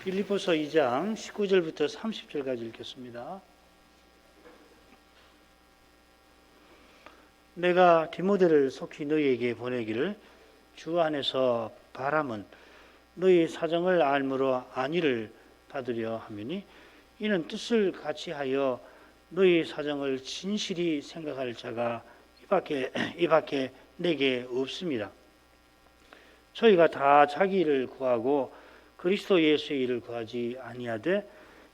빌립보서 2장 19절부터 30절까지 읽겠습니다. 내가 디모데를 속히 너희에게 보내기를 주 안에서 바람은 너희 사정을 알므로 안위를 받으려 하매니 이는 뜻을 같이 하여 너희 사정을 진실히 생각할 자가 이밖에 내게 없습니다. 저희가 다 자기 일을 구하고 그리스도 예수의 일을 구하지 아니하되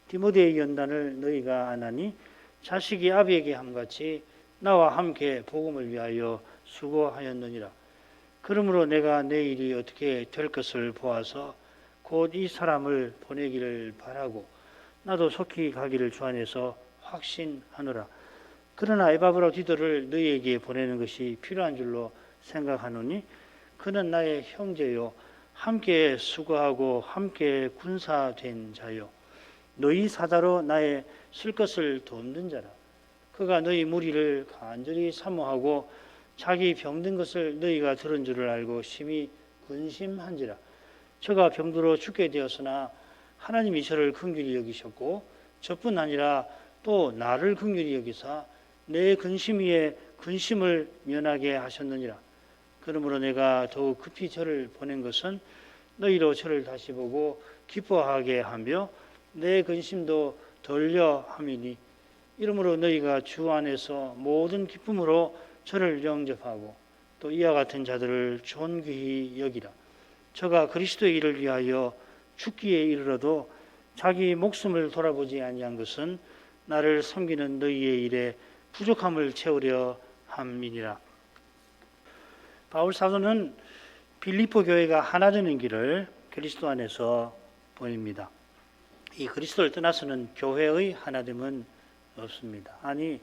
디모데의 연단을 너희가 아나니 자식이 아비에게 함같이 나와 함께 복음을 위하여 수고하였느니라. 그러므로 내가 내 일이 어떻게 될 것을 보아서 곧 이 사람을 보내기를 바라고 나도 속히 가기를 주 안에서 확신하노라. 그러나 에바브라 디도를 너희에게 보내는 것이 필요한 줄로 생각하노니 그는 나의 형제요 함께 수고하고 함께 군사된 자요 너희 사자로 나의 쓸 것을 돕는 자라. 그가 너희 무리를 간절히 사모하고 자기 병든 것을 너희가 들은 줄을 알고 심히 근심한지라. 저가 병들어 죽게 되었으나 하나님이 저를 긍휼히 여기셨고 저뿐 아니라 또 나를 긍휼히 여기사 내 근심 위에 근심을 면하게 하셨느니라. 그러므로 내가 더욱 급히 저를 보낸 것은 너희로 저를 다시 보고 기뻐하게 하며 내 근심도 덜려 함이니 이러므로 너희가 주 안에서 모든 기쁨으로 저를 영접하고 또 이와 같은 자들을 존귀히 여기라. 저가 그리스도의 일을 위하여 죽기에 이르러도 자기 목숨을 돌아보지 아니한 것은 나를 섬기는 너희의 일에 부족함을 채우려 함이니라. 바울 사도는 빌립보 교회가 하나 되는 길을 그리스도 안에서 보입니다. 이 그리스도를 떠나서는 교회의 하나됨은 없습니다. 아니,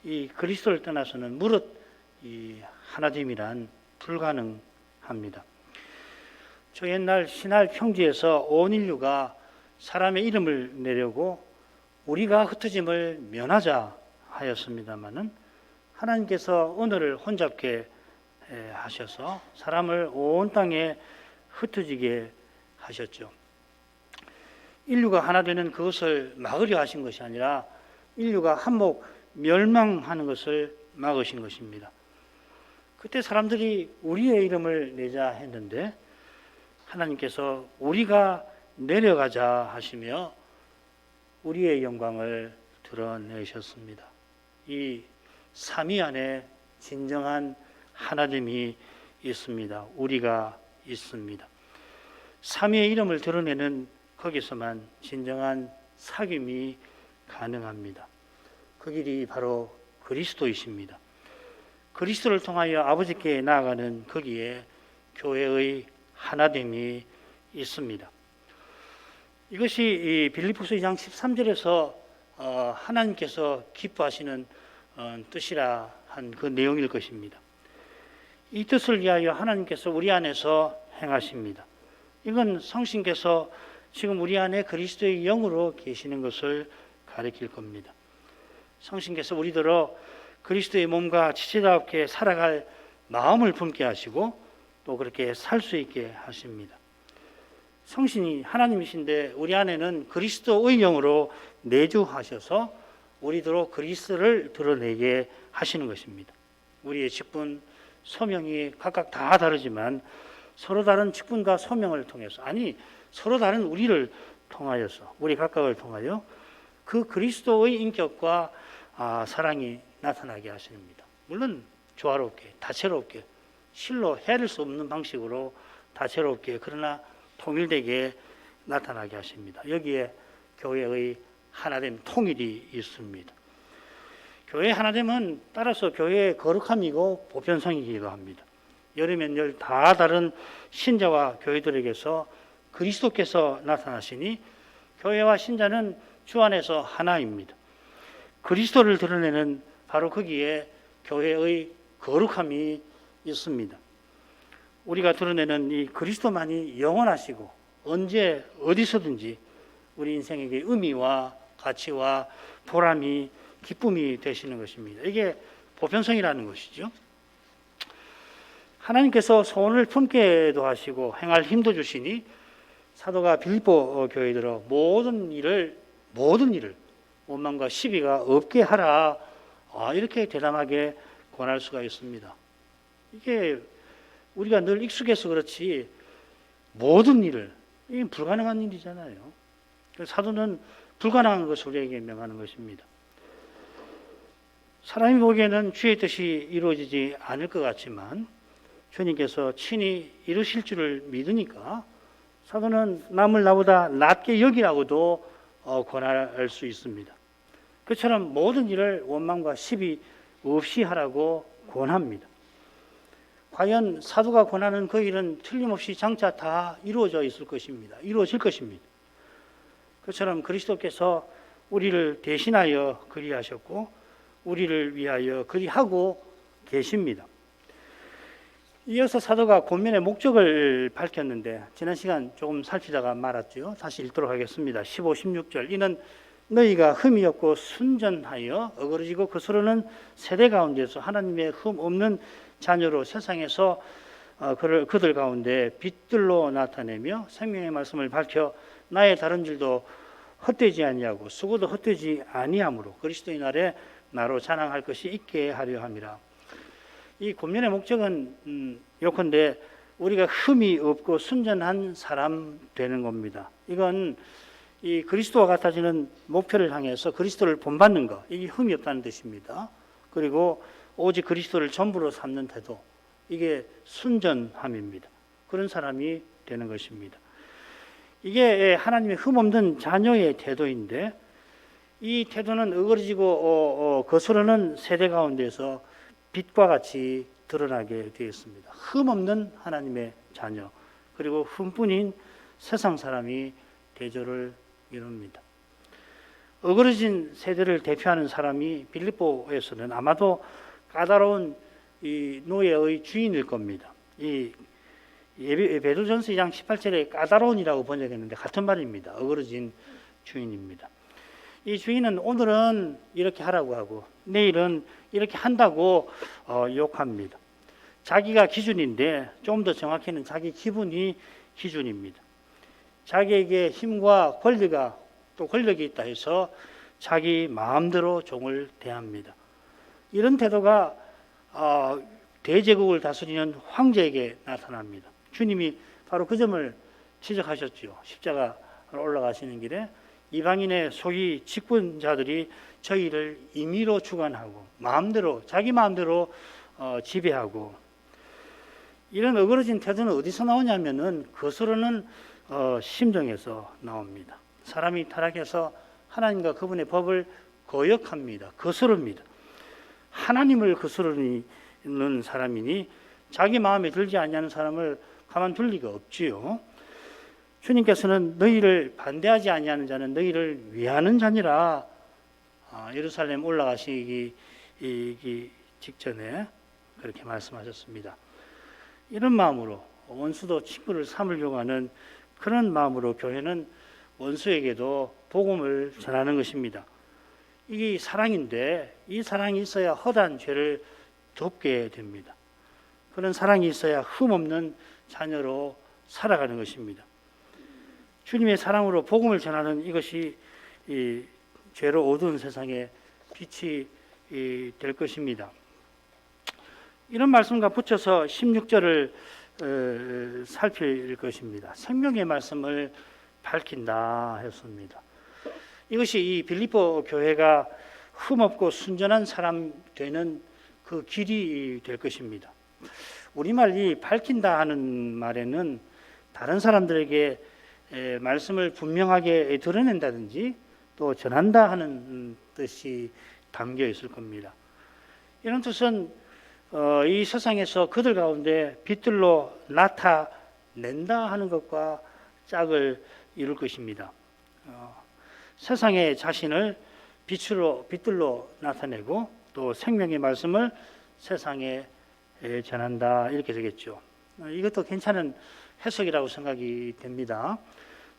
이 그리스도를 떠나서는 무릇 이 하나됨이란 불가능합니다. 저 옛날 신할 평지에서 온 인류가 사람의 이름을 내려고 우리가 흩어짐을 면하자 하였습니다마는 하나님께서 언어를 혼잡게 하셔서 사람을 온 땅에 흩어지게 하셨죠. 인류가 하나 되는 그것을 막으려 하신 것이 아니라 인류가 한몫 멸망하는 것을 막으신 것입니다. 그때 사람들이 우리의 이름을 내자 했는데 하나님께서 우리가 내려가자 하시며 우리의 영광을 드러내셨습니다. 이 삼위 안에 진정한 하나됨이 있습니다. 우리가 있습니다. 삼위의 이름을 드러내는 거기서만 진정한 사귐이 가능합니다. 그 길이 바로 그리스도이십니다. 그리스도를 통하여 아버지께 나아가는 거기에 교회의 하나됨이 있습니다. 이것이 이 빌립보서 2장 13절에서 하나님께서 기뻐하시는 뜻이라 한 그 내용일 것입니다. 이 뜻을 위하여 하나님께서 우리 안에서 행하십니다. 이건 성신께서 지금 우리 안에 그리스도의 영으로 계시는 것을 가리킬 겁니다. 성신께서 우리들어 그리스도의 몸과 지체답게 살아갈 마음을 품게 하시고 또 그렇게 살 수 있게 하십니다. 성신이 하나님이신데 우리 안에는 그리스도의 영으로 내주하셔서 우리들로 그리스도를 드러내게 하시는 것입니다. 우리의 직분, 소명이 각각 다 다르지만 서로 다른 직분과 소명을 통해서 서로 다른 우리를 통하여서 우리 각각을 통하여 그 그리스도의 인격과 사랑이 나타나게 하십니다. 물론 조화롭게 다채롭게 실로 헤아릴 수 없는 방식으로 다채롭게 그러나 통일되게 나타나게 하십니다. 여기에 교회의 하나됨 통일이 있습니다. 교회의 하나됨은 따라서 교회의 거룩함이고 보편성이기도 합니다. 열이면 열 다 다른 신자와 교회들에게서 그리스도께서 나타나시니 교회와 신자는 주 안에서 하나입니다. 그리스도를 드러내는 바로 거기에 교회의 거룩함이 있습니다. 우리가 드러내는 이 그리스도만이 영원하시고 언제 어디서든지 우리 인생에게 의미와 가치와 보람이 기쁨이 되시는 것입니다. 이게 보편성이라는 것이죠. 하나님께서 소원을 품게도 하시고 행할 힘도 주시니 사도가 빌립보 교회들어 모든 일을 원망과 시비가 없게 하라, 이렇게 대담하게 권할 수가 있습니다. 이게 우리가 늘 익숙해서 그렇지 모든 일을, 이게 불가능한 일이잖아요. 사도는 불가능한 것을 우리에게 명하는 것입니다. 사람이 보기에는 주의 뜻이 이루어지지 않을 것 같지만 주님께서 친히 이루실 줄을 믿으니까 사도는 남을 나보다 낮게 여기라고도 권할 수 있습니다. 그처럼 모든 일을 원망과 시비 없이 하라고 권합니다. 과연 사도가 권하는 그 일은 틀림없이 장차 다 이루어질 것입니다. 그처럼 그리스도께서 우리를 대신하여 그리하셨고 우리를 위하여 그리하고 계십니다. 이어서 사도가 권면의 목적을 밝혔는데 지난 시간 조금 살피다가 말았죠. 다시 읽도록 하겠습니다. 15, 16절. 이는 너희가 흠이 없고 순전하여 어그러지고 거스르는 세대 가운데서 하나님의 흠 없는 자녀로 세상에서 그들 가운데 빛들로 나타내며 생명의 말씀을 밝혀 나의 다른 일도 헛되지 아니하고 수고도 헛되지 아니하므로 그리스도의 날에 나로 자랑할 것이 있게 하려 함이라. 이 권면의 목적은 요컨대 우리가 흠이 없고 순전한 사람 되는 겁니다. 이건 이 그리스도와 같아지는 목표를 향해서 그리스도를 본받는 것, 이게 흠이 없다는 뜻입니다. 그리고 오직 그리스도를 전부로 삼는 태도, 이게 순전함입니다. 그런 사람이 되는 것입니다. 이게 하나님의 흠 없는 자녀의 태도인데 이 태도는 어그러지고 거스르는 세대 가운데서 빛과 같이 드러나게 되어 있습니다. 흠 없는 하나님의 자녀, 그리고 흠뿐인 세상 사람이 대조를 이룹니다. 어그러진 세대를 대표하는 사람이 빌립보에서는 아마도 까다로운 이 노예의 주인일 겁니다. 이 베드로전서 2장 18절에 까다로운이라고 번역했는데 같은 말입니다. 어그러진 주인입니다. 이 주인은 오늘은 이렇게 하라고 하고 내일은 이렇게 한다고 욕합니다. 자기가 기준인데 좀 더 정확히는 자기 기분이 기준입니다. 자기에게 힘과 권력이 있다 해서 자기 마음대로 종을 대합니다. 이런 태도가 대제국을 다스리는 황제에게 나타납니다. 주님이 바로 그 점을 지적하셨죠. 십자가로 올라가시는 길에 이방인의 소위 직분자들이 저희를 임의로 주관하고 자기 마음대로 지배하고, 이런 어그러진 태도는 어디서 나오냐면은 거스르는 심정에서 나옵니다. 사람이 타락해서 하나님과 그분의 법을 거역합니다. 거스릅니다. 하나님을 거스르는 사람이니 자기 마음에 들지 아니하는 사람을 가만둘 리가 없지요. 주님께서는 너희를 반대하지 아니하는 자는 너희를 위하는 자니라. 예루살렘 올라가시기 직전에 그렇게 말씀하셨습니다. 이런 마음으로 원수도 친구를 삼으려고 하는 그런 마음으로 교회는 원수에게도 복음을 전하는 것입니다. 이게 사랑인데 이 사랑이 있어야 허다한 죄를 덮게 됩니다. 그런 사랑이 있어야 흠없는 자녀로 살아가는 것입니다. 주님의 사랑으로 복음을 전하는 이것이 이 죄로 어두운 세상에 빛이 될 것입니다. 이런 말씀과 붙여서 16절을 살필 것입니다. 생명의 말씀을 밝힌다 했습니다. 이것이 이 빌립보 교회가 흠없고 순전한 사람 되는 그 길이 될 것입니다. 우리말 이 밝힌다 하는 말에는 다른 사람들에게 말씀을 분명하게 드러낸다든지 또 전한다 하는 뜻이 담겨 있을 겁니다. 이런 뜻은 이 세상에서 그들 가운데 빛들로 나타낸다 하는 것과 짝을 이룰 것입니다. 세상의 자신을 빛들로 나타내고 또 생명의 말씀을 세상에 전한다, 이렇게 되겠죠. 이것도 괜찮은 해석이라고 생각이 됩니다.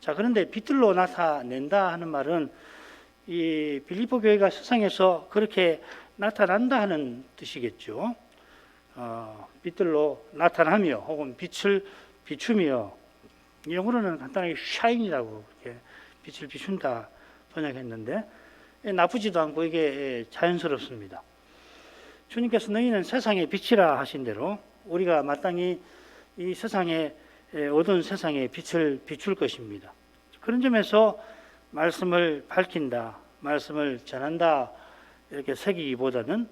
자, 그런데 빛들로 나타낸다 하는 말은 이 빌립보 교회가 세상에서 그렇게 나타난다 하는 뜻이겠죠. 빛들로 나타나며 혹은 빛을 비추며 영어로는 간단하게 샤인이라고 이렇게 빛을 비춘다 번역했는데 나쁘지도 않고 이게 자연스럽습니다. 주님께서 너희는 세상의 빛이라 하신 대로 우리가 마땅히 이 세상에 어두운 세상에 빛을 비출 것입니다. 그런 점에서 말씀을 밝힌다, 말씀을 전한다 이렇게 새기기보다는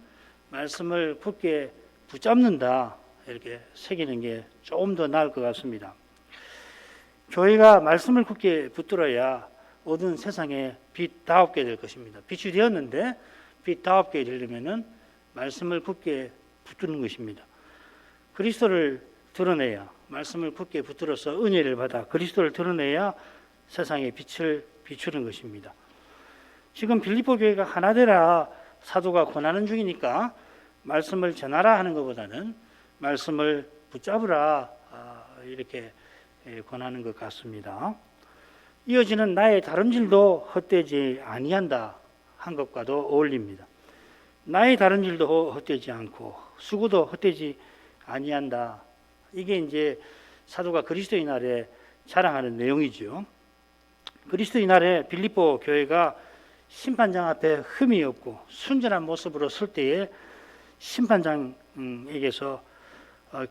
말씀을 굳게 붙잡는다 이렇게 새기는 게 조금 더 나을 것 같습니다. 교회가 말씀을 굳게 붙들어야 어두운 세상에 빛다옵게 될 것입니다. 빛이 되었는데 빛다옵게 되려면은 말씀을 굳게 붙드는 것입니다. 그리스도를 드러내야, 말씀을 굳게 붙들어서 은혜를 받아 그리스도를 드러내야 세상에 빛을 비추는 것입니다. 지금 빌립보 교회가 하나 되라 사도가 권하는 중이니까 말씀을 전하라 하는 것보다는 말씀을 붙잡으라 이렇게 권하는 것 같습니다. 이어지는 나의 다름질도 헛되지 아니한다 한 것과도 어울립니다. 나의 다름질도 헛되지 않고 수고도 헛되지 아니한다. 이게 이제 사도가 그리스도의 날에 자랑하는 내용이죠. 그리스도의 날에 빌립보 교회가 심판장 앞에 흠이 없고 순전한 모습으로 설 때에 심판장에게서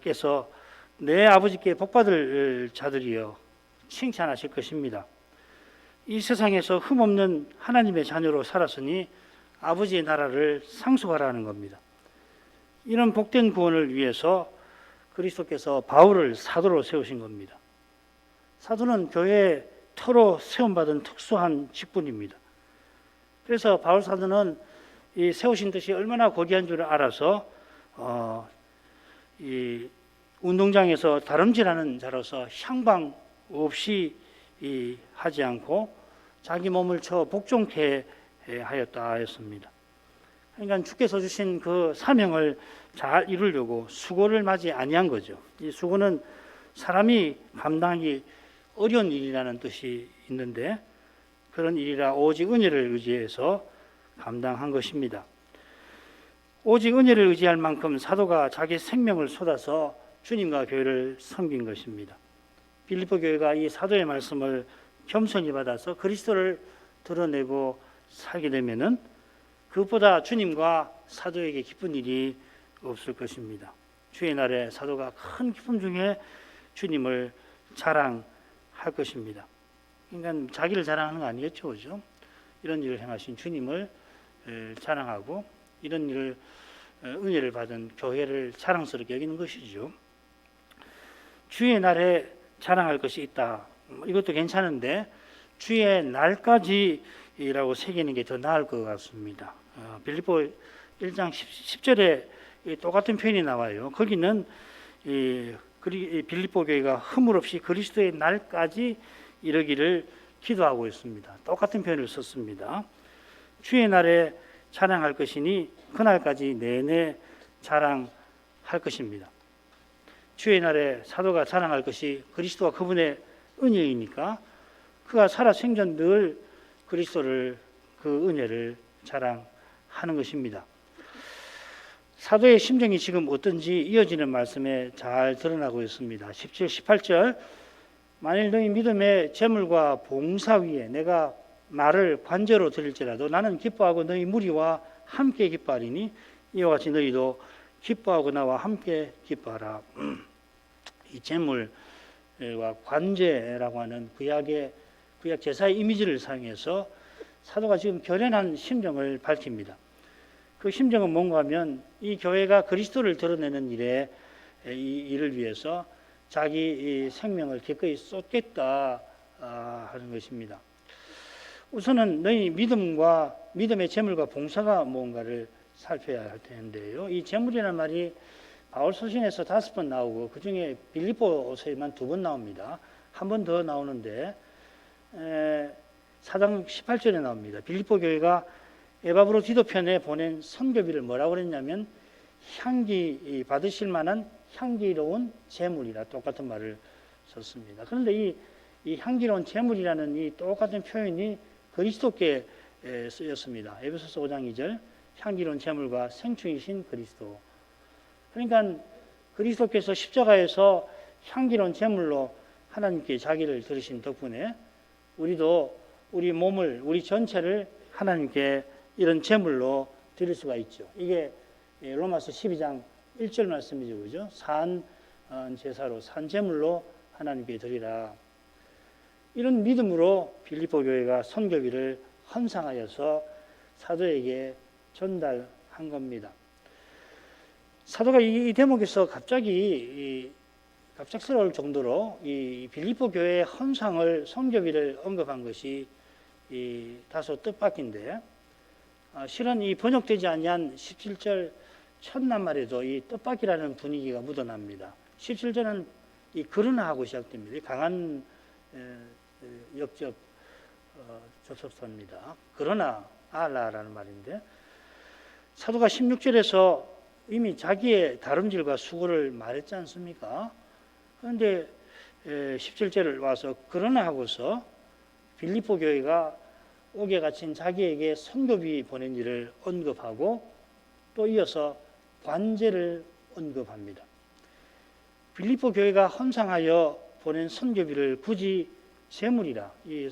께서 내 아버지께 복받을 자들이여 칭찬하실 것입니다. 이 세상에서 흠없는 하나님의 자녀로 살았으니 아버지의 나라를 상속하라는 겁니다. 이런 복된 구원을 위해서 그리스도께서 바울을 사도로 세우신 겁니다. 사도는 교회의 터로 세움받은 특수한 직분입니다. 그래서 바울 사도는 이 세우신 뜻이 얼마나 고귀한 줄 알아서 이 운동장에서 다름질하는 자로서 향방 없이 하지 않고 자기 몸을 쳐 복종케 하였다 하였습니다. 그러니까 주께서 주신 그 사명을 잘 이루려고 수고를 마지 아니한 거죠. 이 수고는 사람이 감당하기 어려운 일이라는 뜻이 있는데 그런 일이라 오직 은혜를 의지해서 감당한 것입니다. 오직 은혜를 의지할 만큼 사도가 자기 생명을 쏟아서 주님과 교회를 섬긴 것입니다. 빌립보 교회가 이 사도의 말씀을 겸손히 받아서 그리스도를 드러내고 살게 되면은 그것보다 주님과 사도에게 기쁜 일이 없을 것입니다. 주의 날에 사도가 큰 기쁨 중에 주님을 자랑할 것입니다. 그러니까 자기를 자랑하는 거 아니겠죠, 그죠? 이런 일을 행하신 주님을 자랑하고 이런 일을 은혜를 받은 교회를 자랑스럽게 여기는 것이죠. 주의 날에 자랑할 것이 있다. 이것도 괜찮은데 주의 날까지라고 새기는 게 더 나을 것 같습니다. 빌립보 1장 10절에 똑같은 표현이 나와요. 거기는 빌립보 교회가 흠을 없이 그리스도의 날까지 이르기를 기도하고 있습니다. 똑같은 표현을 썼습니다. 주의 날에 자랑할 것이니 그날까지 내내 자랑할 것입니다. 주의 날에 사도가 자랑할 것이 그리스도와 그분의 은혜이니까 그가 살아 생전 늘 그리스도를 그 은혜를 자랑하는 것입니다. 사도의 심정이 지금 어떤지 이어지는 말씀에 잘 드러나고 있습니다. 17, 18절 만일 너희 믿음의 재물과 봉사 위에 내가 말을 관제로 드릴지라도 나는 기뻐하고 너희 무리와 함께 기뻐하리니 이와 같이 너희도 기뻐하고 나와 함께 기뻐하라. 이 재물과 관제라고 하는 구약 제사의 이미지를 사용해서 사도가 지금 결연한 심정을 밝힙니다. 그 심정은 뭔가 하면 이 교회가 그리스도를 드러내는 일에 이 일을 위해서 자기 생명을 기꺼이 쏟겠다 하는 것입니다. 우선은 너희 믿음의 재물과 봉사가 뭔가를 살펴야 할 텐데요. 이 재물이라는 말이 바울 서신에서 5번 나오고 그 중에 빌립보서에만 2번 나옵니다. 한 번 더 나오는데 4장 18절에 나옵니다. 빌립보 교회가 에바브로 디도편에 보낸 선교비를 뭐라고 그랬냐면 향기 받으실 만한 향기로운 재물이라 똑같은 말을 썼습니다. 그런데 이 향기로운 재물이라는 이 똑같은 표현이 그리스도께 쓰였습니다. 에베소서 5장 2절 향기로운 재물과 생충이신 그리스도. 그러니까 그리스도께서 십자가에서 향기로운 제물로 하나님께 자기를 드리신 덕분에 우리도 우리 몸을, 우리 전체를 하나님께 이런 제물로 드릴 수가 있죠. 이게 로마서 12장 1절 말씀이죠. 그죠? 산 제사로, 산 제물로 하나님께 드리라. 이런 믿음으로 빌립보 교회가 선교비를 헌상하여서 사도에게 전달한 겁니다. 사도가 이 대목에서 갑작스러울 정도로 이 빌립보 교회의 헌상을, 선교비를 언급한 것이 다소 뜻밖인데, 실은 이 번역되지 아니한 17절 첫낱말에도 이 뜻밖이라는 분위기가 묻어납니다. 17절은 이 그러나하고 시작됩니다. 강한 역적 접속사입니다. 그러나 알라라는 말인데, 사도가 16절에서 이미 자기의 다름질과 수고를 말했지 않습니까? 그런데 17절을 와서 그러나 하고서 빌립보 교회가 옥에 갇힌 자기에게 선교비 보낸 일을 언급하고 또 이어서 관제를 언급합니다. 빌립보 교회가 헌상하여 보낸 선교비를 굳이 제물이라, 이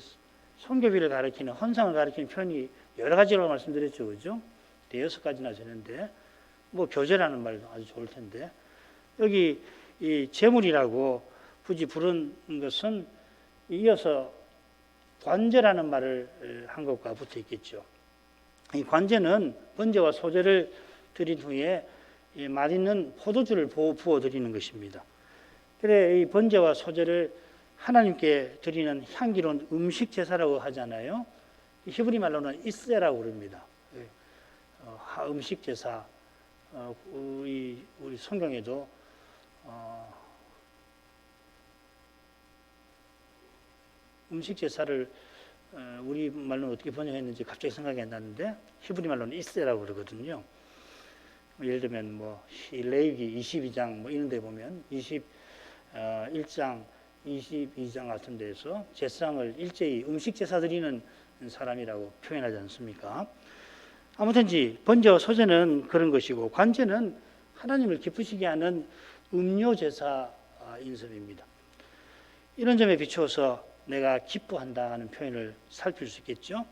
선교비를 가리키는, 헌상을 가리키는 표현이 여러 가지로 말씀드렸죠. 그죠? 대여섯 가지나 되는데, 뭐 교제라는 말도 아주 좋을 텐데, 여기 이 제물이라고 굳이 부른 것은 이어서 관제라는 말을 한 것과 붙어 있겠죠. 이 관제는 번제와 소제를 드린 후에 맛있는 포도주를 부어 드리는 것입니다. 그래, 이 번제와 소제를 하나님께 드리는 향기로운 음식 제사라고 하잖아요. 히브리 말로는 이세라고 부릅니다. 음식 제사. 우리 성경에도 음식 제사를 우리 말로는 어떻게 번역했는지 갑자기 생각이 안 나는데 히브리 말로는 이세라고 그러거든요. 예를 들면 레위기 22장 이런 데 보면 21장 22장 같은 데에서 제사장을 일제히 음식 제사 드리는 사람이라고 표현하지 않습니까? 아무튼지 번제와 소제는 그런 것이고 관제는 하나님을 기쁘시게 하는 음료 제사 인습입니다. 이런 점에 비추어서 내가 기뻐한다 하는 표현을 살필 수 있겠죠.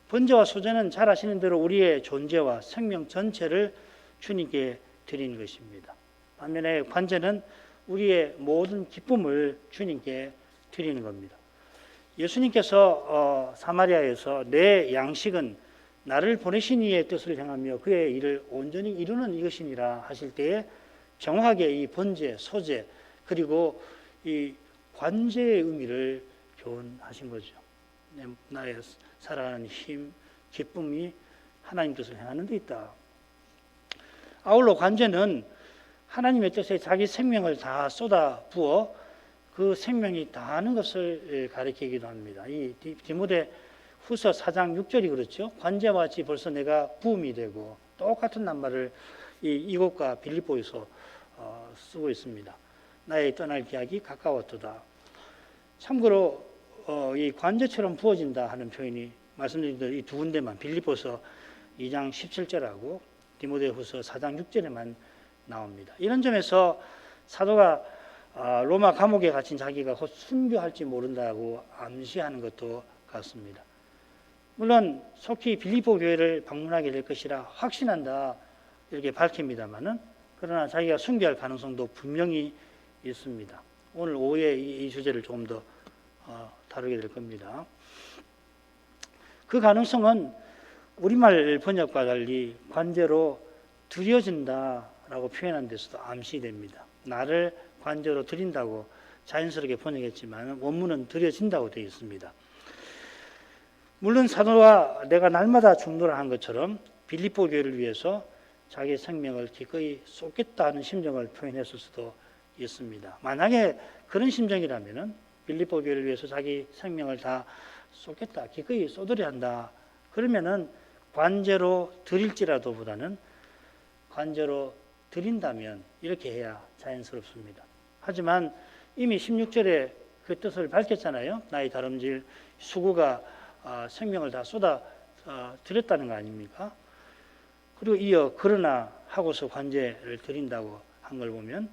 번제와 소제는 잘 아시는 대로 우리의 존재와 생명 전체를 주님께 드리는 것입니다. 반면에 관제는 우리의 모든 기쁨을 주님께 드리는 겁니다. 예수님께서 사마리아에서 내 양식은 나를 보내신 이의 뜻을 행하며 그의 일을 온전히 이루는 이것이니라 하실 때에 정확하게 이 번제, 소제 그리고 이 관제의 의미를 교훈하신 거죠. 나의 살아가는 힘, 기쁨이 하나님 뜻을 행하는 데 있다. 아울러 관제는 하나님의 뜻에 자기 생명을 다 쏟아 부어 그 생명이 다하는 것을 가리키기도 합니다. 이 디모데 후서 4장 6절이 그렇죠. 관제와 같이 벌써 내가 부음이 되고 똑같은 낱말을 이곳과 빌립보에서 쓰고 있습니다. 나의 떠날 기약이 가까웠도다. 참고로 이 관제처럼 부어진다 하는 표현이 말씀드린 대로 이 두 군데만 빌립보서 2장 17절하고 디모데후서 4장 6절에만 나옵니다. 이런 점에서 사도가 로마 감옥에 갇힌 자기가 곧 순교할지 모른다고 암시하는 것도 같습니다. 물론 속히 빌립보 교회를 방문하게 될 것이라 확신한다 이렇게 밝힙니다만은 그러나 자기가 순교할 가능성도 분명히 있습니다. 오늘 오후에 이 주제를 조금 더 다루게 될 겁니다. 그 가능성은 우리말 번역과 달리 관제로 드려진다라고 표현한 데서도 암시됩니다. 나를 관제로 드린다고 자연스럽게 번역했지만 원문은 드려진다고 되어 있습니다. 물론 사도가 내가 날마다 중노라 한 것처럼 빌립보 교회를 위해서 자기 생명을 기꺼이 쏟겠다 하는 심정을 표현했을 수도 있습니다. 만약에 그런 심정이라면 빌립보 교회를 위해서 자기 생명을 다 쏟겠다, 기꺼이 쏟으려 한다. 그러면은 관제로 드릴지라도 보다는 관제로 드린다면 이렇게 해야 자연스럽습니다. 하지만 이미 16절에 그 뜻을 밝혔잖아요. 나의 다름질 수고가 생명을 다 쏟아 드렸다는 거 아닙니까? 그리고 이어 그러나 하고서 관제를 드린다고 한 걸 보면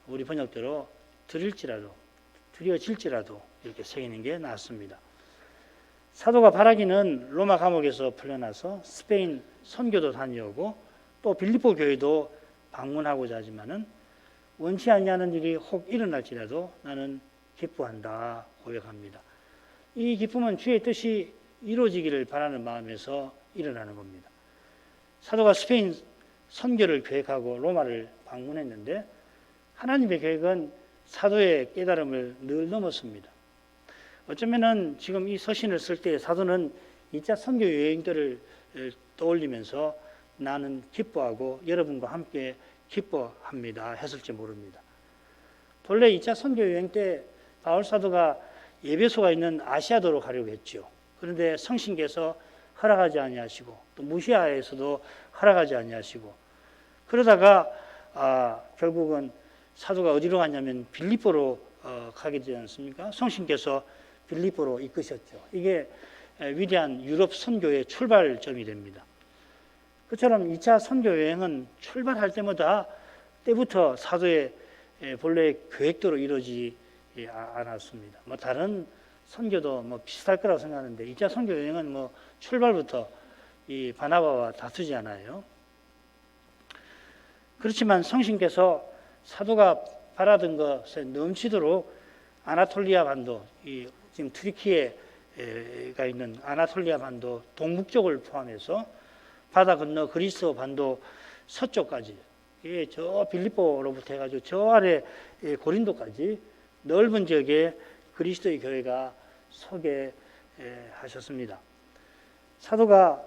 우리 번역대로 드릴지라도 두려워질지라도 이렇게 새기는 게 낫습니다. 사도가 바라기는 로마 감옥에서 풀려나서 스페인 선교도 다녀오고 또 빌립보 교회도 방문하고자 하지만은 원치 아니하는 일이 혹 일어날지라도 나는 기뻐한다 고백합니다. 이 기쁨은 주의 뜻이 이루어지기를 바라는 마음에서 일어나는 겁니다. 사도가 스페인 선교를 계획하고 로마를 방문했는데 하나님의 계획은 사도의 깨달음을 늘 넘었습니다. 어쩌면은 지금 이 서신을 쓸 때 사도는 2차 선교 여행들을 떠올리면서 나는 기뻐하고 여러분과 함께 기뻐합니다 했을지 모릅니다. 본래 2차 선교 여행 때 바울 사도가 에베소가 있는 아시아도로 가려고 했죠. 그런데 성신께서 허락하지 아니하시고 또 무시아에서도 허락하지 아니하시고 그러다가 결국은 사도가 어디로 갔냐면 빌립보로 가게 되지 않습니까? 성신께서 빌립보로 이끄셨죠. 이게 위대한 유럽 선교의 출발점이 됩니다. 그처럼 2차 선교 여행은 출발할 때부터 사도의 본래 계획대로 이루어지지 않았습니다. 다른 선교도 비슷할 거라고 생각하는데 2차 선교 여행은 출발부터 이 바나바와 다투지 않아요. 그렇지만 성신께서 사도가 바라던 것에 넘치도록 아나톨리아 반도, 지금 트리키에가 있는 아나톨리아 반도 동북쪽을 포함해서 바다 건너 그리스 반도 서쪽까지, 저 빌립보로부터 해가지고 저 아래 고린도까지 넓은 지역에 그리스도의 교회가 서게 하셨습니다. 사도가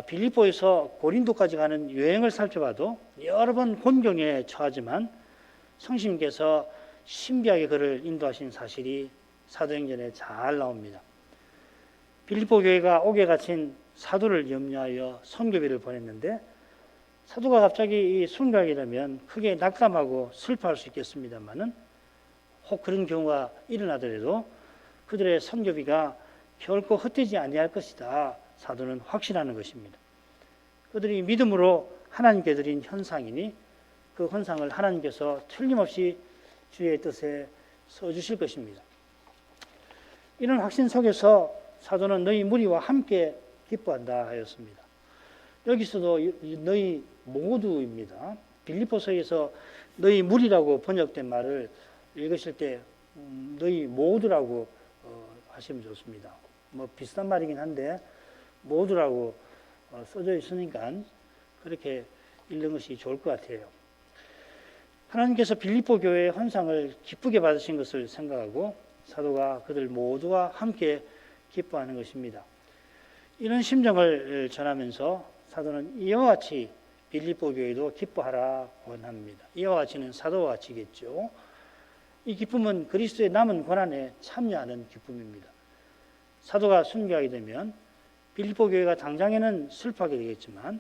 빌립보에서 고린도까지 가는 여행을 살펴봐도 여러 번 곤경에 처하지만 성신께서 신비하게 그를 인도하신 사실이 사도행전에 잘 나옵니다. 빌립보 교회가 옥에 갇힌 사도를 염려하여 선교비를 보냈는데 사도가 갑자기 이 순교하게 되면 크게 낙담하고 슬퍼할 수 있겠습니다만은 혹 그런 경우가 일어나더라도 그들의 선교비가 결코 헛되지 아니할 것이다. 사도는 확신하는 것입니다. 그들이 믿음으로 하나님께 드린 현상이니 그 헌상을 하나님께서 틀림없이 주의 뜻에 써주실 것입니다. 이런 확신 속에서 사도는 너희 무리와 함께 기뻐한다 하였습니다. 여기서도 너희 모두입니다. 빌립보서에서 너희 무리라고 번역된 말을 읽으실 때 너희 모두라고 하시면 좋습니다. 비슷한 말이긴 한데 모두라고 써져 있으니까 그렇게 읽는 것이 좋을 것 같아요. 하나님께서 빌립보 교회의 헌상을 기쁘게 받으신 것을 생각하고 사도가 그들 모두와 함께 기뻐하는 것입니다. 이런 심정을 전하면서 사도는 이와 같이 빌립보 교회도 기뻐하라 권합니다. 이와 같이는 사도와 같이겠죠. 이 기쁨은 그리스도의 남은 고난에 참여하는 기쁨입니다. 사도가 순교하게 되면 빌립보 교회가 당장에는 슬퍼하게 되겠지만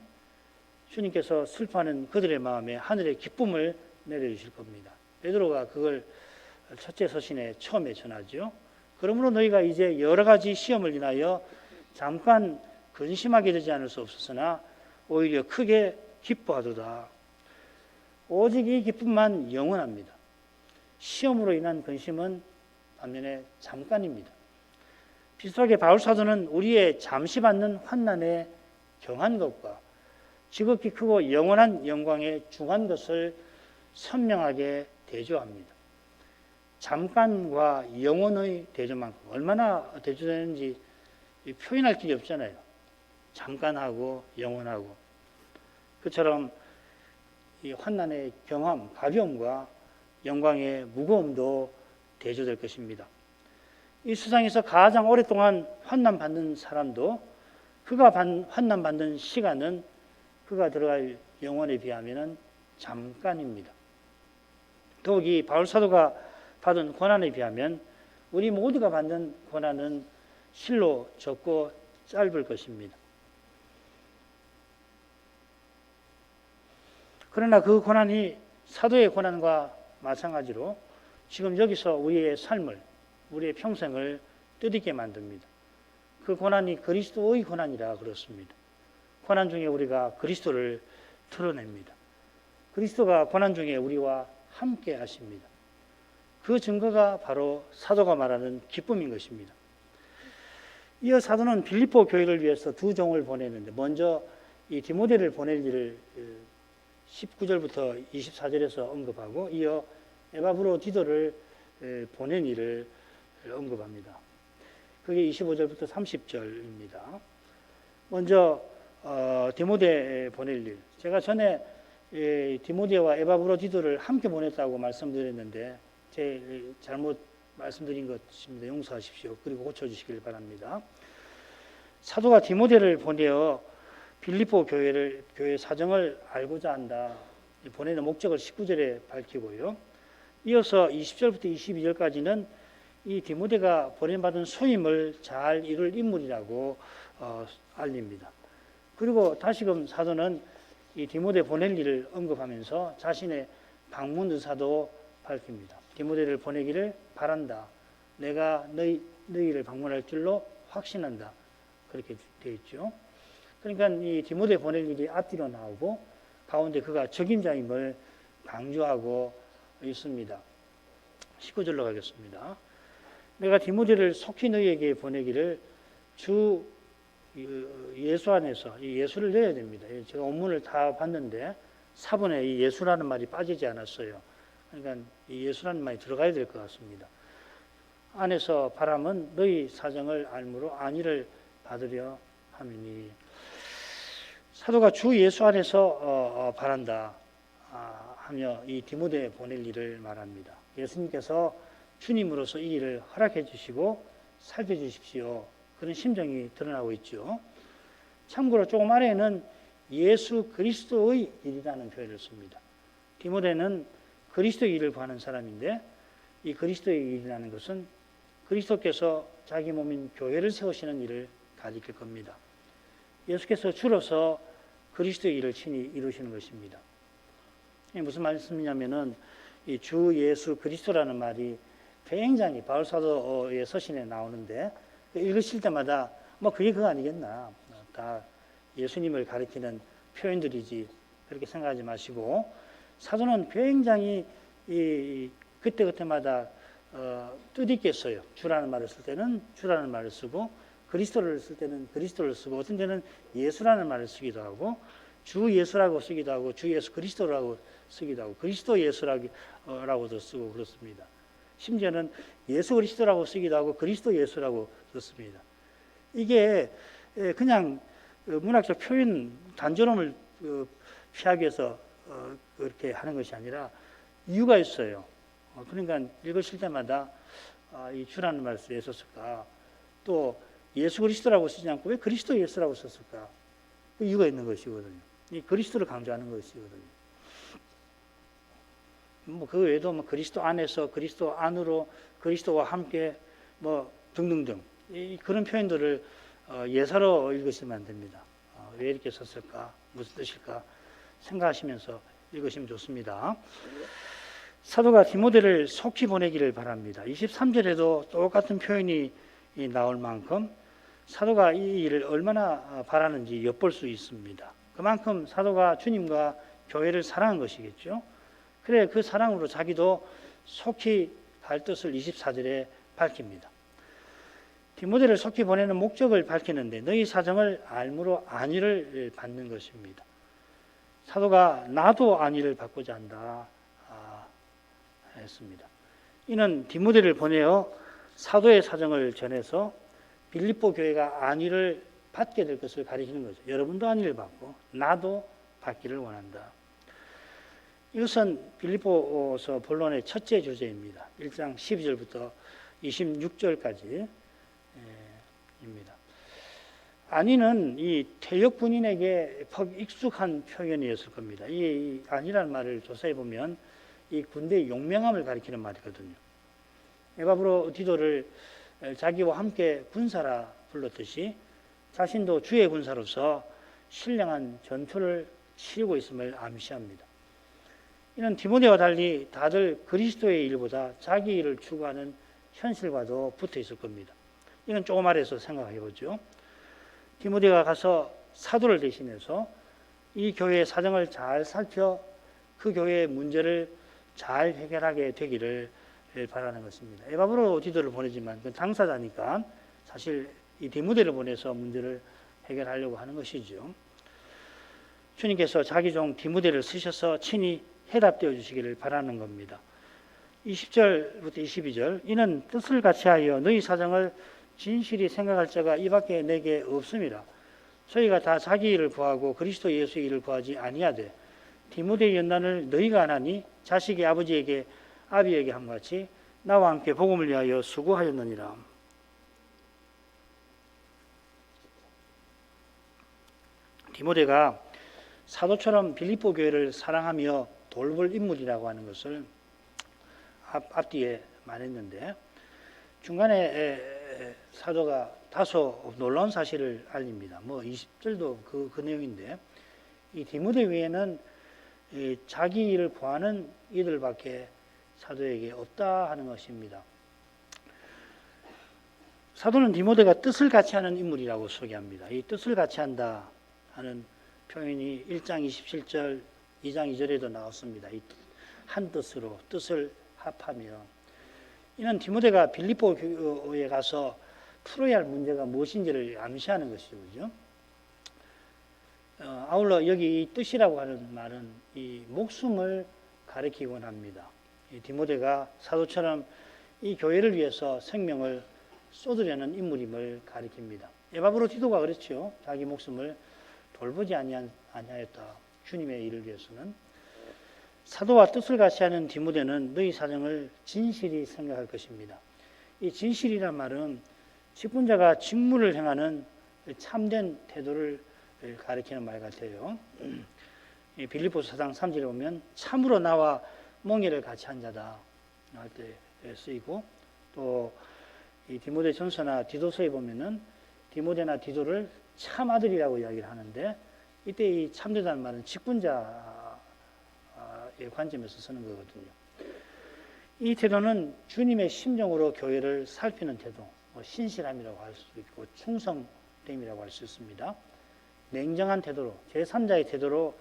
주님께서 슬퍼하는 그들의 마음에 하늘의 기쁨을 내려주실 겁니다. 베드로가 그걸 첫째 서신에 처음에 전하죠. 그러므로 너희가 이제 여러 가지 시험을 인하여 잠깐 근심하게 되지 않을 수 없었으나 오히려 크게 기뻐하도다. 오직 이 기쁨만 영원합니다. 시험으로 인한 근심은 반면에 잠깐입니다. 비슷하게 바울 사도는 우리의 잠시 받는 환난에 경한 것과 지극히 크고 영원한 영광에 중한 것을 선명하게 대조합니다. 잠깐과 영원의 대조만큼 얼마나 대조되는지 표현할 길이 없잖아요. 잠깐하고 영원하고. 그처럼 이 환난의 경험, 가벼움과 영광의 무거움도 대조될 것입니다. 이 세상에서 가장 오랫동안 환난받는 사람도 그가 환난받는 시간은 그가 들어갈 영혼에 비하면 잠깐입니다. 더욱이 바울 사도가 받은 고난에 비하면 우리 모두가 받는 고난은 실로 적고 짧을 것입니다. 그러나 그 고난이 사도의 고난과 마찬가지로 지금 여기서 우리의 삶을, 우리의 평생을 뜻있게 만듭니다. 그 고난이 그리스도의 고난이라 그렇습니다. 고난 중에 우리가 그리스도를 드러냅니다. 그리스도가 고난 중에 우리와 함께 하십니다. 그 증거가 바로 사도가 말하는 기쁨인 것입니다. 이어 사도는 빌립보 교회를 위해서 두 종을 보내는데, 먼저 이 디모데를 보낼 일을 19절부터 24절에서 언급하고, 이어 에바브로디도를 보낸 일을 언급합니다. 그게 25절부터 30절입니다. 먼저 디모데 보낼 일. 제가 전에 디모데와 에바브로디도를 함께 보냈다고 말씀드렸는데 제 잘못 말씀드린 것입니다. 용서하십시오. 그리고 고쳐주시길 바랍니다. 사도가 디모데를 보내어 빌립보 교회 사정을 알고자 한다. 보내는 목적을 19절에 밝히고요. 이어서 20절부터 22절까지는 이 디모데가 보냄받은 소임을 잘 이룰 인물이라고 알립니다. 그리고 다시금 사도는 이 디모데 보낼 일을 언급하면서 자신의 방문 의사도 밝힙니다. 디모데를 보내기를 바란다. 내가 너희를 방문할 줄로 확신한다. 그렇게 되어 있죠. 그러니까 이 디모데 보낼 일이 앞뒤로 나오고 가운데 그가 적임자임을 강조하고 있습니다. 19절로 가겠습니다. 내가 디모데를 속히 너희에게 보내기를 주 예수 안에서, 이 예수를 넣어야 됩니다. 제가 원문을 다 봤는데 사본에 이 예수라는 말이 빠지지 않았어요. 그러니까 이 예수라는 말이 들어가야 될 것 같습니다. 안에서 바람은 너희 사정을 알므로 안위를 받으려 함이니. 사도가 주 예수 안에서 바란다 하며 이 디모데 보낼 일을 말합니다. 예수님께서 주님으로서 이 일을 허락해 주시고 살펴주십시오. 그런 심정이 드러나고 있죠. 참고로 조금 아래에는 예수 그리스도의 일이라는 표현을 씁니다. 디모데는 그리스도의 일을 구하는 사람인데 이 그리스도의 일이라는 것은 그리스도께서 자기 몸인 교회를 세우시는 일을 가리킬 겁니다. 예수께서 주로서 그리스도의 일을 친히 이루시는 것입니다. 이게 무슨 말씀이냐면은 이 주 예수 그리스도라는 말이 굉장히 바울사도의 서신에 나오는데 읽으실 때마다 뭐 그게 그거 아니겠나, 다 예수님을 가리키는 표현들이지, 그렇게 생각하지 마시고 사도는 굉장히 그때그때마다 뜻있게 써요. 주라는 말을 쓸 때는 주라는 말을 쓰고 그리스도를 쓸 때는 그리스도를 쓰고 어떤 때는 예수라는 말을 쓰기도 하고 주 예수라고 쓰기도 하고 주 예수 그리스도라고 쓰기도 하고 그리스도 예수라고도 쓰고 그렇습니다. 심지어는 예수 그리스도라고 쓰기도 하고 그리스도 예수라고 썼습니다. 이게 그냥 문학적 표현 단조로움을 피하기 위해서 그렇게 하는 것이 아니라 이유가 있어요. 그러니까 읽으실 때마다 이 주라는 말을 왜 썼을까? 또 예수 그리스도라고 쓰지 않고 왜 그리스도 예수라고 썼을까? 그 이유가 있는 것이거든요. 이 그리스도를 강조하는 것이거든요. 뭐 그 외에도 뭐 그리스도 안에서, 그리스도 안으로, 그리스도와 함께 뭐 등등등 그런 표현들을 예사로 읽으시면 안 됩니다. 왜 이렇게 썼을까? 무슨 뜻일까? 생각하시면서 읽으시면 좋습니다. 사도가 디모데를 속히 보내기를 바랍니다. 23절에도 똑같은 표현이 나올 만큼 사도가 이 일을 얼마나 바라는지 엿볼 수 있습니다. 그만큼 사도가 주님과 교회를 사랑한 것이겠죠. 그래 그 사랑으로 자기도 속히 갈 뜻을 24절에 밝힙니다. 디모데를 속히 보내는 목적을 밝히는데 너희 사정을 알므로 안위를 받는 것입니다. 사도가 나도 안위를 받고자 한다 했습니다. 이는 디모데를 보내어 사도의 사정을 전해서 빌립보 교회가 안위를 받게 될 것을 가리키는 거죠. 여러분도 안위를 받고 나도 받기를 원한다. 이것은 빌립보서 본론의 첫째 주제입니다. 1장 12절부터 26절까지입니다. 안위는 이 퇴역 군인에게 익숙한 표현이었을 겁니다. 이 안위라는 말을 조사해 보면 이 군대의 용맹함을 가리키는 말이거든요. 에바브로디도를 자기와 함께 군사라 불렀듯이 자신도 주의 군사로서 신령한 전투를 치르고 있음을 암시합니다. 이는 디모데와 달리 다들 그리스도의 일보다 자기 일을 추구하는 현실과도 붙어 있을 겁니다. 이건 조금 아래에서 생각해 보죠. 디모데가 가서 사도를 대신해서 이 교회의 사정을 잘 살펴 그 교회의 문제를 잘 해결하게 되기를 바라는 것입니다. 에바브로 디도를 보내지만 그 당사자니까 사실 이 디모데를 보내서 문제를 해결하려고 하는 것이죠. 주님께서 자기 종 디모데를 쓰셔서 친히 해답되어 주시기를 바라는 겁니다. 20절부터 22절 이는 뜻을 같이하여 너희 사정을 진실이 생각할 자가 이밖에 내게 없음이라. 저희가 다 자기 일을 구하고 그리스도 예수의 일을 구하지 아니하되 디모데의 연단을 너희가 안 하니 자식이 아버지에게 아비에게 함같이 나와 함께 복음을 위하여 수고하였느니라. 디모데가 사도처럼 빌립보 교회를 사랑하며 돌볼 인물이라고 하는 것을 앞뒤에 말했는데 중간에 사도가 다소 놀라운 사실을 알립니다. 20절도 그 내용인데 이 디모데 외에는 자기 일을 구하는 이들밖에 사도에게 없다 하는 것입니다. 사도는 디모데가 뜻을 같이 하는 인물이라고 소개합니다. 이 뜻을 같이 한다 하는 표현이 1장 27절, 2장 2절에도 나왔습니다. 이 한 뜻으로 뜻을 합하며 이는 디모데가 빌립보에 가서 풀어야 할 문제가 무엇인지를 암시하는 것이죠. 그죠? 아울러 여기 이 뜻이라고 하는 말은 이 목숨을 가리키곤 합니다. 이 디모데가 사도처럼 이 교회를 위해서 생명을 쏟으려는 인물임을 가리킵니다. 에바브로 디도가 그랬죠. 자기 목숨을 돌보지 아니하였다. 주님의 일을 위해서는. 사도와 뜻을 같이 하는 디모데는 너희 사정을 진실히 생각할 것입니다. 이 진실이란 말은 직분자가 직무를 행하는 참된 태도를 가리키는 말 같아요. 빌립보서 4장 3절에 보면 참으로 나와 멍에를 같이 한 자다 할 때 쓰이고 또 이 디모데 전서나 디도서에 보면은 디모데나 디도를 참 아들이라고 이야기를 하는데 이때 이 참되다는 말은 직분자의 관점에서 쓰는 거거든요. 이 태도는 주님의 심정으로 교회를 살피는 태도, 신실함이라고 할 수도 있고 충성됨이라고 할 수 있습니다. 냉정한 태도로 제3자의 태도로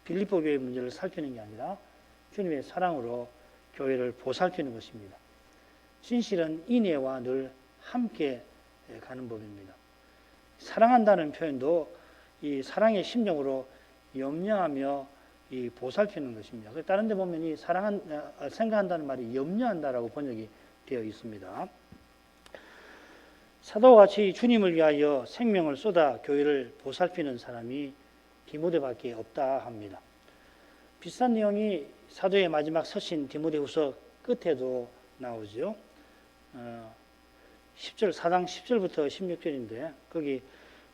빌립보 교회 문제를 살피는 게 아니라 주님의 사랑으로 교회를 보살피는 것입니다. 진실은 인애와 늘 함께 가는 법입니다. 사랑한다는 표현도 이 사랑의 심정으로 염려하며 이 보살피는 것입니다. 다른 데 보면 이 생각한다는 말이 염려한다라고 번역이 되어 있습니다. 사도와 같이 주님을 위하여 생명을 쏟아 교회를 보살피는 사람이 디모데밖에 없다 합니다. 비슷한 내용이 사도의 마지막 서신 디모데후서 끝에도 나오죠. 10절 4장 10절부터 16절인데 거기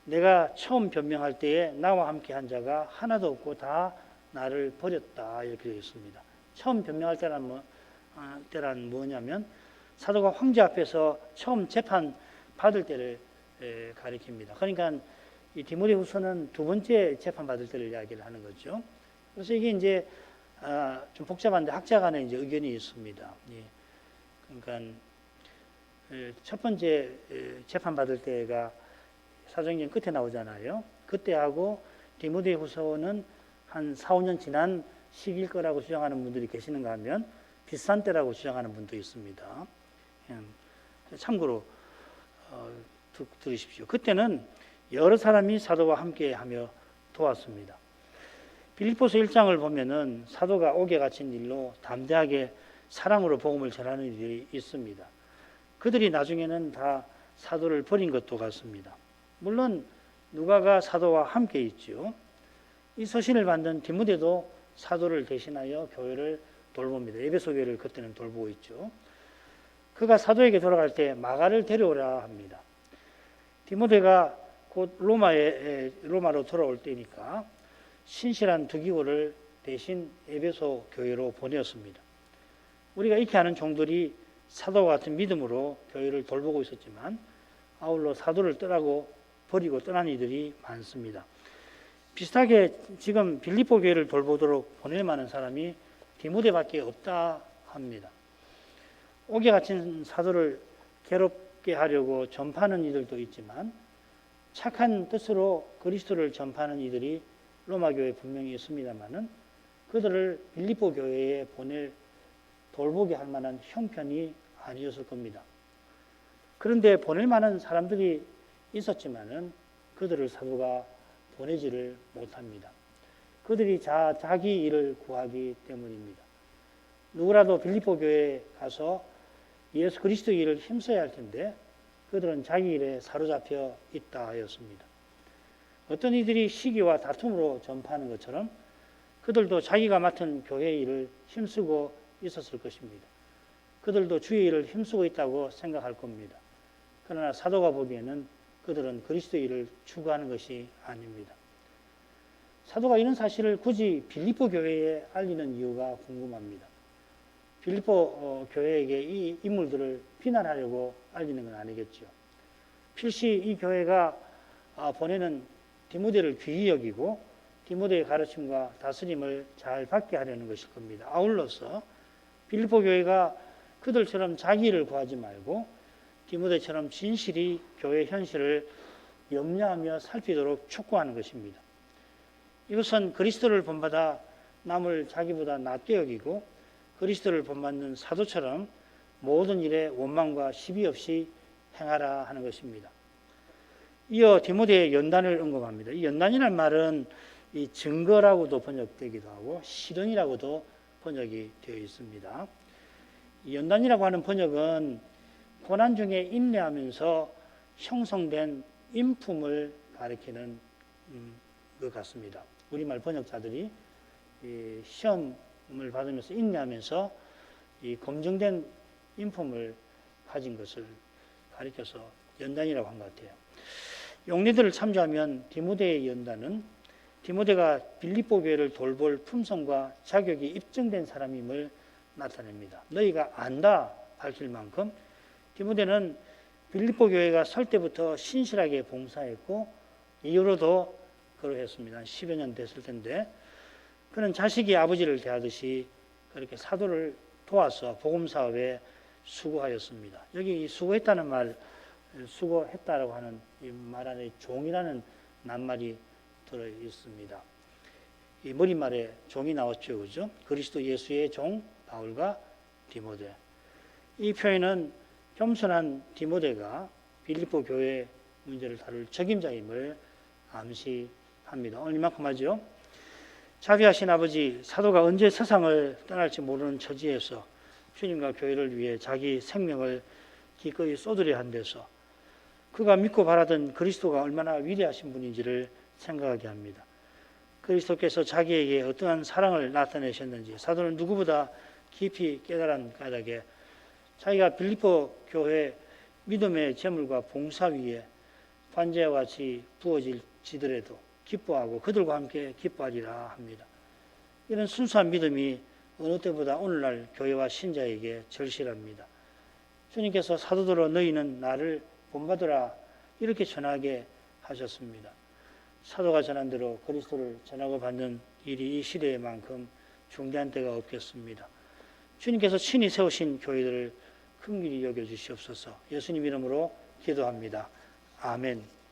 내가 처음 변명할 때에 나와 함께 한 자가 하나도 없고 다 나를 버렸다 이렇게 되어 있습니다. 처음 변명할 때란 뭐냐면 사도가 황제 앞에서 처음 재판 받을 때를 가리킵니다. 그러니까 이 디모데후서는 두 번째 재판 받을 때를 이야기를 하는 거죠. 그래서 이게 이제 좀 복잡한데 학자 간에 이제 의견이 있습니다. 예. 그러니까 첫 번째 재판 받을 때가 사도행전 끝에 나오잖아요. 그때하고 디모데후서는 한 4, 5년 지난 시기일 거라고 주장하는 분들이 계시는가 하면 비슷한 때라고 주장하는 분도 있습니다. 참고로 들으십시오. 그때는 여러 사람이 사도와 함께하며 도왔습니다. 빌립보서 1장을 보면은 사도가 옥에 갇힌 일로 담대하게 사랑으로 복음을 전하는 일이 있습니다. 그들이 나중에는 다 사도를 버린 것도 같습니다. 물론 누가가 사도와 함께 있죠. 이 서신을 받는 디모데도 사도를 대신하여 교회를 돌봅니다. 에베소 교회를 그때는 돌보고 있죠. 그가 사도에게 돌아갈 때 마가를 데려오라 합니다. 디모데가 곧 로마로 돌아올 때니까 신실한 두기고를 대신 에베소 교회로 보내었습니다. 우리가 익히 아는 종들이 사도와 같은 믿음으로 교회를 돌보고 있었지만 아울러 사도를 버리고 떠난 이들이 많습니다. 비슷하게 지금 빌립보 교회를 돌보도록 보낼 만한 사람이 디모데밖에 없다 합니다. 옥에 갇힌 사도를 괴롭게 하려고 전파하는 이들도 있지만 착한 뜻으로 그리스도를 전파하는 이들이 로마 교회에 분명히 있습니다만은 그들을 빌립보 교회에 돌보게 할 만한 형편이 아니었을 겁니다. 그런데 보낼 만한 사람들이 있었지만은 그들을 사도가 보내지를 못합니다. 그들이 자기 일을 구하기 때문입니다. 누구라도 빌립보 교회에 가서 예수 그리스도의 일을 힘써야 할 텐데 그들은 자기 일에 사로잡혀 있다 하였습니다. 어떤 이들이 시기와 다툼으로 전파하는 것처럼 그들도 자기가 맡은 교회의 일을 힘쓰고 있었을 것입니다. 그들도 주의 일을 힘쓰고 있다고 생각할 겁니다. 그러나 사도가 보기에는 그들은 그리스도의 일을 추구하는 것이 아닙니다. 사도가 이런 사실을 굳이 빌립보 교회에 알리는 이유가 궁금합니다. 빌립보 교회에게 이 인물들을 비난하려고 알리는 건 아니겠죠. 필시 이 교회가 보내는 디모데를 귀히 여기고 디모데의 가르침과 다스림을 잘 받게 하려는 것일 겁니다. 아울러서 빌립보 교회가 그들처럼 자기 일을 구하지 말고 디모데처럼 진실이 교회 현실을 염려하며 살피도록 촉구하는 것입니다. 이것은 그리스도를 본받아 남을 자기보다 낮게 여기고 그리스도를 본받는 사도처럼 모든 일에 원망과 시비 없이 행하라 하는 것입니다. 이어 디모데의 연단을 언급합니다. 이 연단이라는 말은 이 증거라고도 번역되기도 하고 시련이라고도 번역이 되어 있습니다. 이 연단이라고 하는 번역은 고난 중에 인내하면서 형성된 인품을 가리키는 것 같습니다. 우리말 번역자들이 이 시험을 받으면서 인내하면서 이 검증된 인품을 가진 것을 가리켜서 연단이라고 한 것 같아요. 용례들을 참조하면 디모데의 연단은 디모데가 빌립보 교회를 돌볼 품성과 자격이 입증된 사람임을 나타냅니다. 너희가 안다 밝힐 만큼 디모데는 빌립보 교회가 설 때부터 신실하게 봉사했고 이후로도 그러했습니다. 10여 년 됐을 텐데 그는 자식이 아버지를 대하듯이 그렇게 사도를 도와서 복음 사업에 수고하였습니다. 여기 수고했다는 말, 수고했다라고 하는 이 말 안에 종이라는 낱말이 들어 있습니다. 이 머릿말에 종이 나왔죠, 그죠? 그리스도 예수의 종 바울과 디모데. 이 표현은 겸손한 디모데가 빌립보 교회 문제를 다룰 적임자임을 암시합니다. 오늘 이만큼 하죠. 자비하신 아버지, 사도가 언제 세상을 떠날지 모르는 처지에서 주님과 교회를 위해 자기 생명을 기꺼이 쏟으려 한 데서 그가 믿고 바라던 그리스도가 얼마나 위대하신 분인지를 생각하게 합니다. 그리스도께서 자기에게 어떠한 사랑을 나타내셨는지 사도는 누구보다 깊이 깨달은 까닭에 자기가 빌립보 교회 믿음의 재물과 봉사 위에 관제와 같이 부어지더라도 기뻐하고 그들과 함께 기뻐하리라 합니다. 이런 순수한 믿음이 어느 때보다 오늘날 교회와 신자에게 절실합니다. 주님께서 사도들로 너희는 나를 본받으라 이렇게 전하게 하셨습니다. 사도가 전한 대로 그리스도를 전하고 받는 일이 이 시대에만큼 중대한 때가 없겠습니다. 주님께서 친히 세우신 교회들을 긍휼히 여겨주시옵소서. 예수님 이름으로 기도합니다. 아멘.